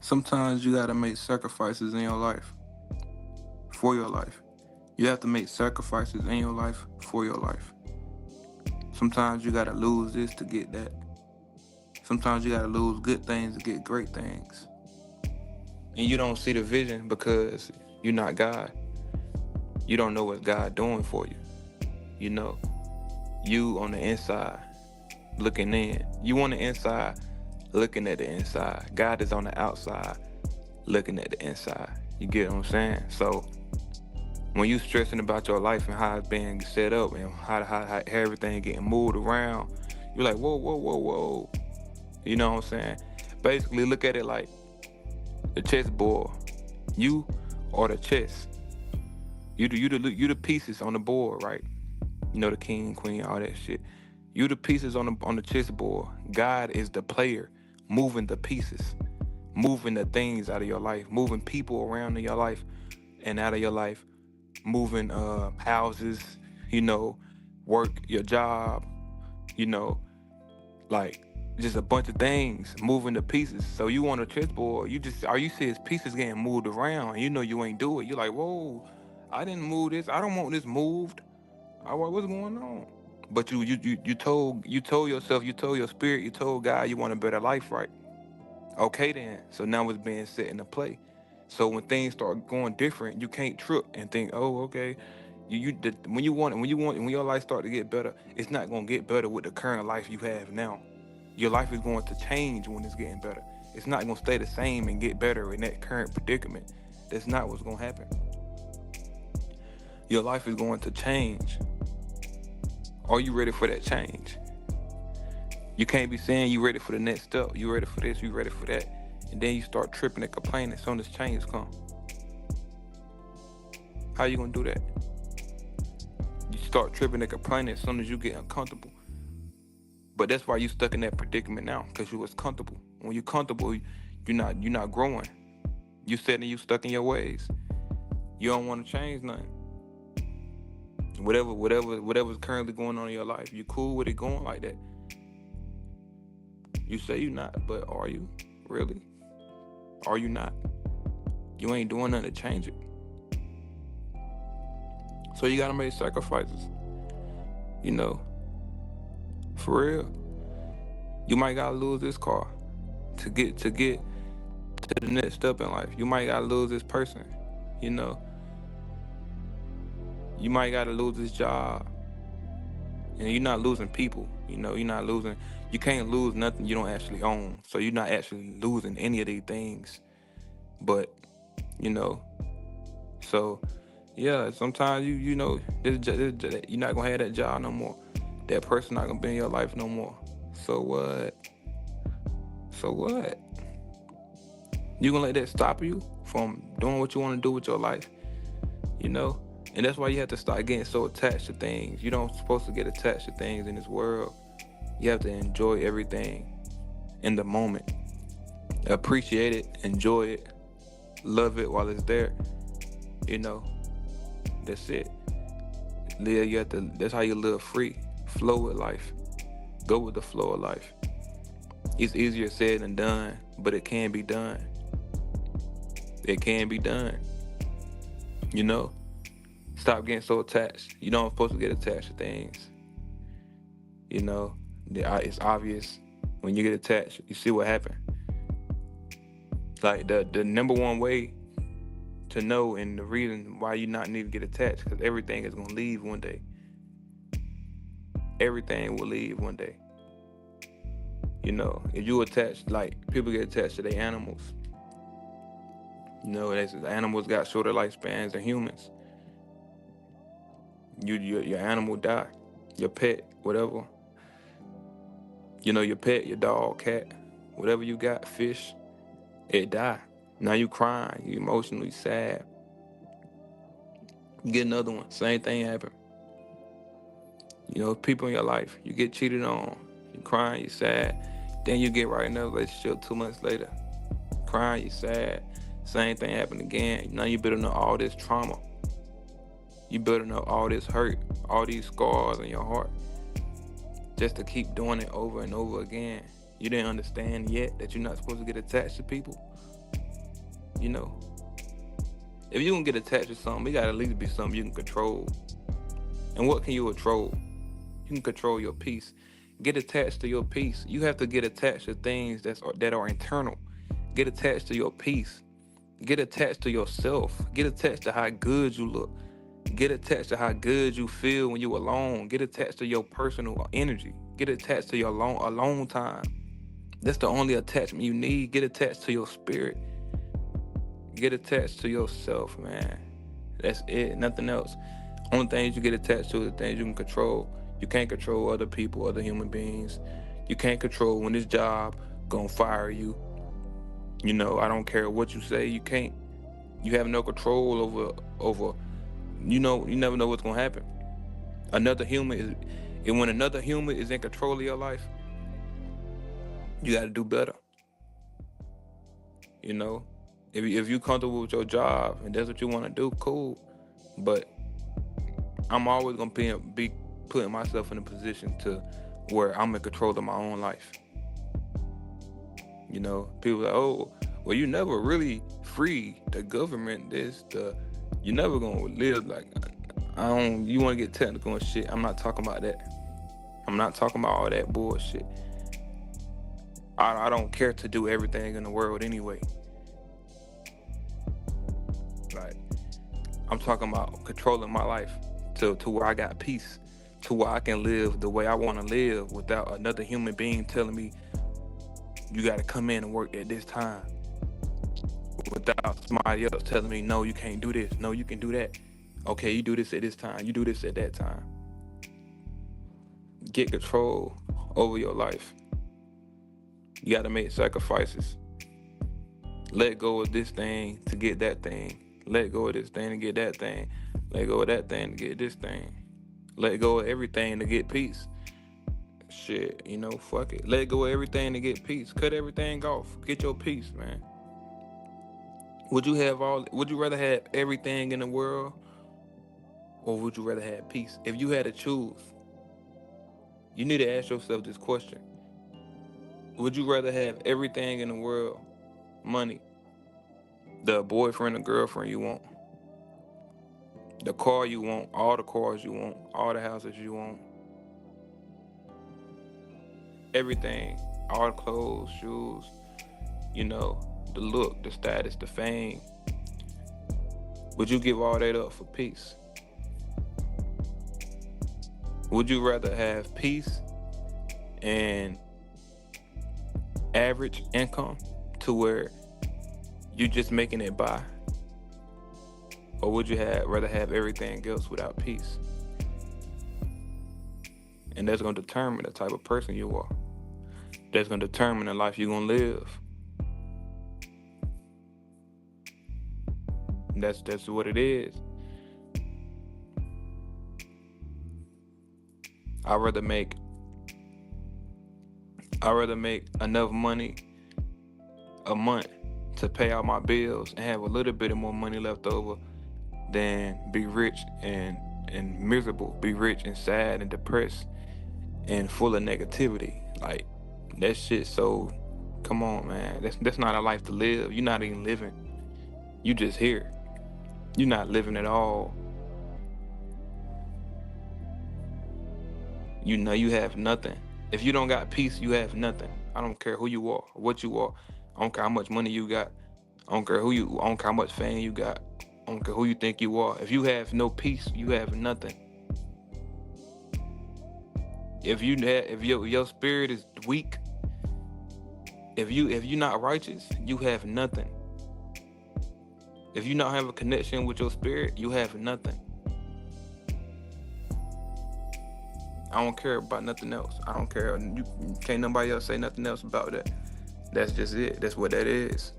Sometimes you gotta make sacrifices in your life for your life. You have to make sacrifices in your life for your life. Sometimes you gotta lose this to get that. Sometimes you gotta lose good things to get great things. And you don't see the vision because you're not God. You don't know what God doing for you. You know, you on the inside looking in. You on the inside looking at the inside. God is on the outside looking at the inside. You get what I'm saying? So when you stressing about your life and how it's being set up and how everything getting moved around, you're like, whoa, whoa, whoa, whoa. You know what I'm saying? Basically, look at it like the chessboard. You are the chess. You the pieces on the board, right? You know, the king, queen, all that shit. You the pieces on the chessboard. God is the player, moving the pieces, moving the things out of your life, moving people around in your life and out of your life, moving houses, you know, work, your job, you know, like just a bunch of things moving the pieces. So you on a chessboard, you just all you see is pieces getting moved around. And you know you ain't do it. You're like, whoa, I didn't move this. I don't want this moved. What's going on? But you told yourself, you told your spirit, you told God you want a better life, right? Okay then. So now it's being set into play. So when things start going different, you can't trip and think, oh, okay. When your life start to get better, it's not gonna get better with the current life you have now. Your life is going to change when it's getting better. It's not gonna stay the same and get better in that current predicament. That's not what's gonna happen. Your life is going to change. Are you ready for that change? You can't be saying you ready for the next step. You ready for this, you ready for that. And then you start tripping and complaining as soon as change come. How you gonna do that? You start tripping and complaining as soon as you get uncomfortable. But that's why you stuck in that predicament now, because you was comfortable. When you're comfortable, you're not growing. You stuck in your ways. You don't want to change nothing. Whatever's currently going on in your life, you cool with it going like that. You say you not, but are you? Really? Are you not? You ain't doing nothing to change it. So you gotta make sacrifices. You know, for real. You might gotta lose this car to get to the next step in life. You might gotta lose this person. You know, you might gotta lose this job. And you're not losing people. You know, you're not losing. You can't lose nothing you don't actually own. So you're not actually losing any of these things. But you know, so yeah, sometimes you're not gonna have that job no more. That person not gonna be in your life no more. So what? So what? You gonna let that stop you from doing what you want to do with your life? You know, and that's why you have to start getting so attached to things. You don't supposed to get attached to things in this world. You have to enjoy everything in the moment. Appreciate it, enjoy it, love it while it's there. You know, that's it. Live. You have to. That's how you live free. Flow with life. Go with the flow of life. It's easier said than done, but it can be done. It can be done. You know, stop getting so attached. You don't supposed to get attached to things. You know, it's obvious when you get attached. You see what happened. Like the number one way to know and the reason why you not need to get attached, because everything is gonna leave one day. Everything will leave one day. You know, if you attach, like people get attached to their animals. You know, animals got shorter lifespans than humans. Your animal die, your pet, whatever. You know, your pet, your dog, cat, whatever you got, fish, it die. Now you crying, you emotionally sad. You get another one, same thing happen. You know, people in your life, you get cheated on, you crying, you sad. Then you get right in another relationship 2 months later, crying, you sad. Same thing happened again. Now you building up all this trauma. You building up all this hurt, all these scars in your heart, just to keep doing it over and over again. You didn't understand yet that you're not supposed to get attached to people. You know, if you can get attached to something, it gotta at least be something you can control. And what can you control? You can control your peace. Get attached to your peace. You have to get attached to things that are internal. Get attached to your peace. Get attached to yourself. Get attached to how good you look. Get attached to how good you feel when you alone. Get attached to your personal energy. Get attached to your alone time. That's the only attachment you need. Get attached to your spirit. Get attached to yourself, man. That's it. Nothing else. Only things you get attached to are the things you can control. You can't control other people, other human beings. You can't control when this job gonna fire you. You know, I don't care what you say. You can't. You have no control over. You know, you never know what's gonna happen. Another human is, and when another human is in control of your life, you got to do better. You know, if you comfortable with your job and that's what you want to do, cool. But I'm always gonna be putting myself in a position to where I'm in control of my own life. You know, people are like, oh, well, you never really free the government. You never gonna live like. I don't. You want to get technical and shit? I'm not talking about that. I'm not talking about all that bullshit. I don't care to do everything in the world anyway. Like, I'm talking about controlling my life to where I got peace, to where I can live the way I want to live without another human being telling me you got to come in and work at this time, without somebody else telling me no, you can't do this, no, you can do that. Okay, you do this at this time, you do this at that time. Get control over your life. You got to make sacrifices. Let go of this thing to get that thing. Let go of this thing to get that thing. Let go of that thing to get this thing. Let go of everything to get peace. Shit, you know, fuck it. Let go of everything to get peace. Cut everything off. Get your peace, man. Would you rather have everything in the world, or would you rather have peace? If you had to choose, you need to ask yourself this question. Would you rather have everything in the world, money, the boyfriend or girlfriend you want, the car you want, all the cars you want, all the houses you want, everything, all the clothes, shoes, you know, the look, the status, the fame? Would you give all that up for peace? Would you rather have peace and average income to where you just making it by? Or would you rather have everything else without peace? And that's going to determine the type of person you are. That's going to determine the life you're going to live. And that's what it is. I'd rather make enough money a month to pay all my bills and have a little bit of more money left over than be rich and miserable, be rich and sad and depressed and full of negativity. Like, that shit. So come on, man. That's not a life to live. You're not even living. You just here. You're not living at all. You know you have nothing. If you don't got peace, you have nothing. I don't care who you are, or what you are. I don't care how much money you got. I don't care how much fame you got. I don't care who you think you are. If you have no peace, you have nothing. If your spirit is weak, if you're not righteous, you have nothing. If you not have a connection with your spirit, you have nothing. I don't care about nothing else. I don't care. You can't nobody else say nothing else about that. That's just it. That's what that is.